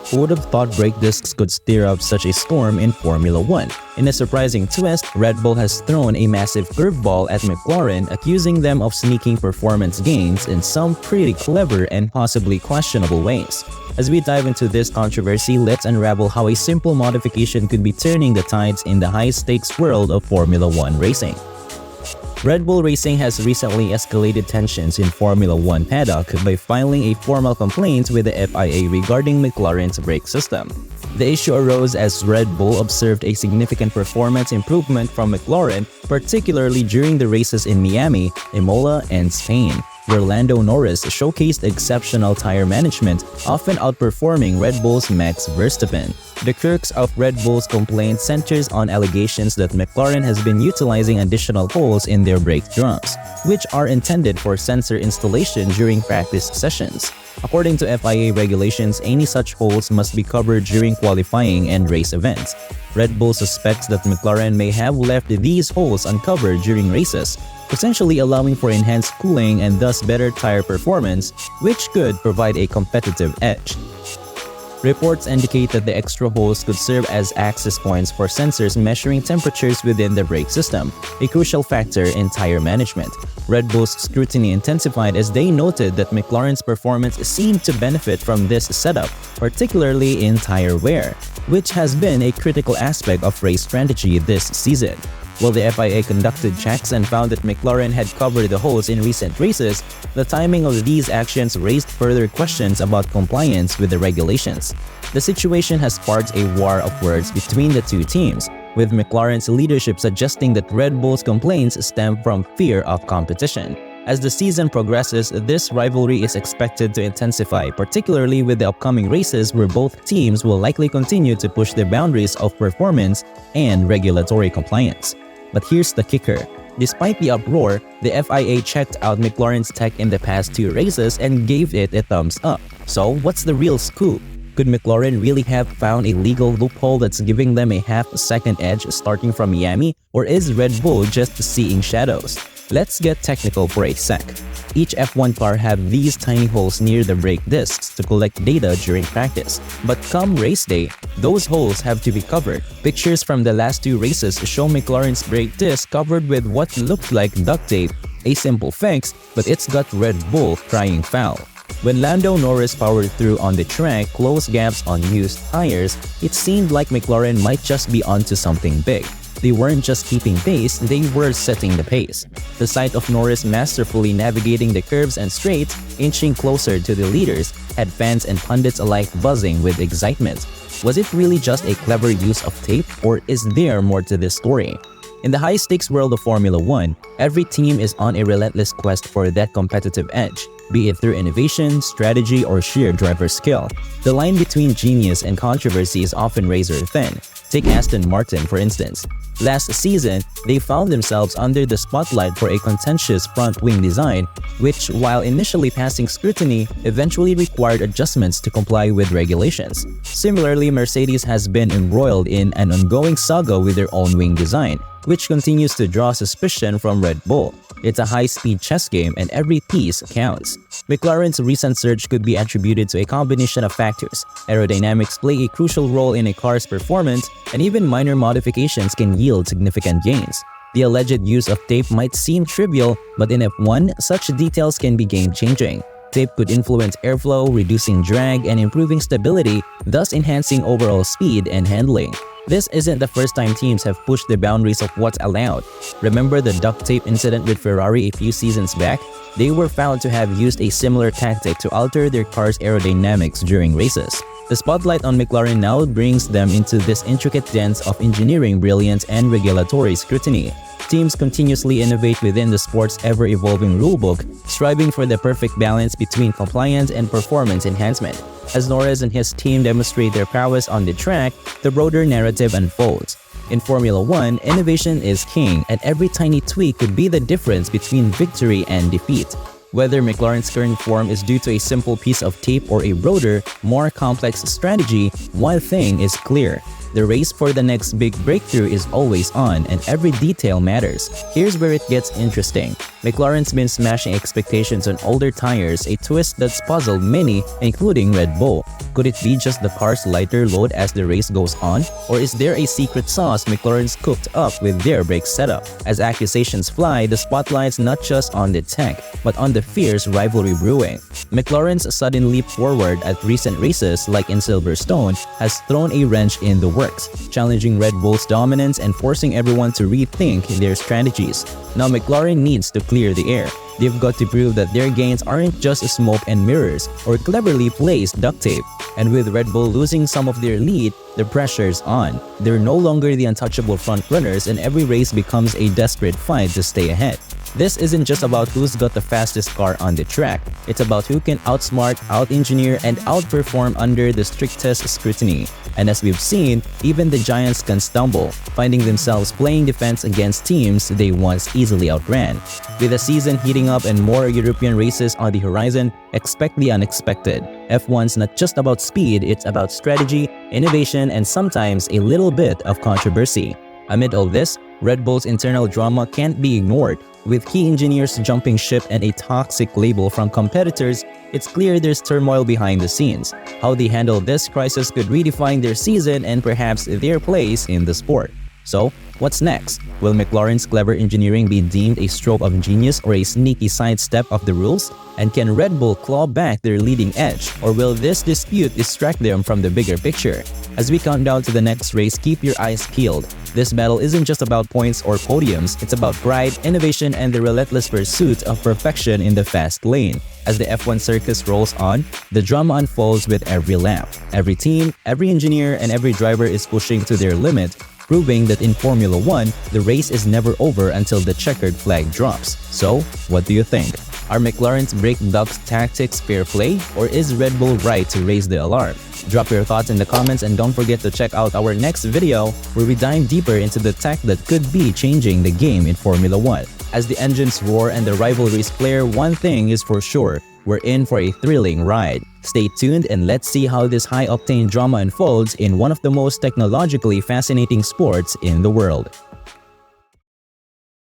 Who would have thought brake discs could stir up such a storm in Formula 1? In a surprising twist, Red Bull has thrown a massive curveball at McLaren, accusing them of sneaking performance gains in some pretty clever and possibly questionable ways. As we dive into this controversy, let's unravel how a simple modification could be turning the tides in the high-stakes world of Formula 1 racing. Red Bull Racing has recently escalated tensions in Formula 1 paddock by filing a formal complaint with the FIA regarding McLaren's brake system. The issue arose as Red Bull observed a significant performance improvement from McLaren, particularly during the races in Miami, Imola, and Spain, where Lando Norris showcased exceptional tire management, often outperforming Red Bull's Max Verstappen. The crux of Red Bull's complaint centers on allegations that McLaren has been utilizing additional holes in their brake drums, which are intended for sensor installation during practice sessions. According to FIA regulations, any such holes must be covered during qualifying and race events. Red Bull suspects that McLaren may have left these holes uncovered during races, potentially allowing for enhanced cooling and thus better tire performance, which could provide a competitive edge. Reports indicate that the extra holes could serve as access points for sensors measuring temperatures within the brake system, a crucial factor in tire management. Red Bull's scrutiny intensified as they noted that McLaren's performance seemed to benefit from this setup, particularly in tire wear, which has been a critical aspect of race strategy this season. While the FIA conducted checks and found that McLaren had covered the holes in recent races, the timing of these actions raised further questions about compliance with the regulations. The situation has sparked a war of words between the two teams, with McLaren's leadership suggesting that Red Bull's complaints stem from fear of competition. As the season progresses, this rivalry is expected to intensify, particularly with the upcoming races where both teams will likely continue to push the boundaries of performance and regulatory compliance. But here's the kicker. Despite the uproar, the FIA checked out McLaren's tech in the past 2 races and gave it a thumbs up. So what's the real scoop? Could McLaren really have found a legal loophole that's giving them a half-second edge starting from Miami, or is Red Bull just seeing shadows? Let's get technical for a sec. Each F1 car have these tiny holes near the brake discs to collect data during practice. But come race day, those holes have to be covered. Pictures from the last 2 races show McLaren's brake disc covered with what looked like duct tape. A simple fix, but it's got Red Bull crying foul. When Lando Norris powered through on the track, close gaps on used tires, it seemed like McLaren might just be onto something big. They weren't just keeping pace, they were setting the pace. The sight of Norris masterfully navigating the curves and straights, inching closer to the leaders, had fans and pundits alike buzzing with excitement. Was it really just a clever use of tape, or is there more to this story? In the high-stakes world of Formula 1, every team is on a relentless quest for that competitive edge, be it through innovation, strategy, or sheer driver skill. The line between genius and controversy is often razor-thin. Take Aston Martin, for instance. Last season, they found themselves under the spotlight for a contentious front-wing design, which, while initially passing scrutiny, eventually required adjustments to comply with regulations. Similarly, Mercedes has been embroiled in an ongoing saga with their own wing design, which continues to draw suspicion from Red Bull. It's a high-speed chess game and every piece counts. McLaren's recent surge could be attributed to a combination of factors. Aerodynamics play a crucial role in a car's performance, and even minor modifications can yield significant gains. The alleged use of tape might seem trivial, but in F1, such details can be game-changing. Tape could influence airflow, reducing drag, and improving stability, thus enhancing overall speed and handling. This isn't the first time teams have pushed the boundaries of what's allowed. Remember the duct tape incident with Ferrari a few seasons back? They were found to have used a similar tactic to alter their car's aerodynamics during races. The spotlight on McLaren now brings them into this intricate dance of engineering brilliance and regulatory scrutiny. Teams continuously innovate within the sport's ever-evolving rulebook, striving for the perfect balance between compliance and performance enhancement. As Norris and his team demonstrate their prowess on the track, the broader narrative unfolds. In Formula 1, innovation is king, and every tiny tweak could be the difference between victory and defeat. Whether McLaren's current form is due to a simple piece of tape or a broader, more complex strategy, one thing is clear. The race for the next big breakthrough is always on, and every detail matters. Here's where it gets interesting. McLaren's been smashing expectations on older tires, a twist that's puzzled many, including Red Bull. Could it be just the car's lighter load as the race goes on? Or is there a secret sauce McLaren's cooked up with their brake setup? As accusations fly, the spotlight's not just on the tech, but on the fierce rivalry brewing. McLaren's sudden leap forward at recent races, like in Silverstone, has thrown a wrench in the works, challenging Red Bull's dominance and forcing everyone to rethink their strategies. Now McLaren needs to clear the air. They've got to prove that their gains aren't just smoke and mirrors or cleverly placed duct tape. And with Red Bull losing some of their lead, the pressure's on. They're no longer the untouchable frontrunners, and every race becomes a desperate fight to stay ahead. This isn't just about who's got the fastest car on the track. It's about who can outsmart, out-engineer, and outperform under the strictest scrutiny. And as we've seen, even the giants can stumble, finding themselves playing defense against teams they once easily outran. With the season heating up and more European races on the horizon, expect the unexpected. F1's not just about speed, it's about strategy, innovation, and sometimes a little bit of controversy. Amid all this, Red Bull's internal drama can't be ignored. With key engineers jumping ship and a toxic label from competitors, it's clear there's turmoil behind the scenes. How they handle this crisis could redefine their season and perhaps their place in the sport. So, what's next? Will McLaren's clever engineering be deemed a stroke of genius or a sneaky sidestep of the rules? And can Red Bull claw back their leading edge, or will this dispute distract them from the bigger picture? As we count down to the next race, keep your eyes peeled. This battle isn't just about points or podiums, it's about pride, innovation, and the relentless pursuit of perfection in the fast lane. As the F1 circus rolls on, the drama unfolds with every lap. Every team, every engineer, and every driver is pushing to their limit, proving that in Formula 1, the race is never over until the checkered flag drops. So, what do you think? Are McLaren's brake duct tactics fair play, or is Red Bull right to raise the alarm? Drop your thoughts in the comments, and don't forget to check out our next video where we dive deeper into the tech that could be changing the game in Formula 1. As the engines roar and the rivalries flare, one thing is for sure, we're in for a thrilling ride. Stay tuned and let's see how this high-octane drama unfolds in one of the most technologically fascinating sports in the world.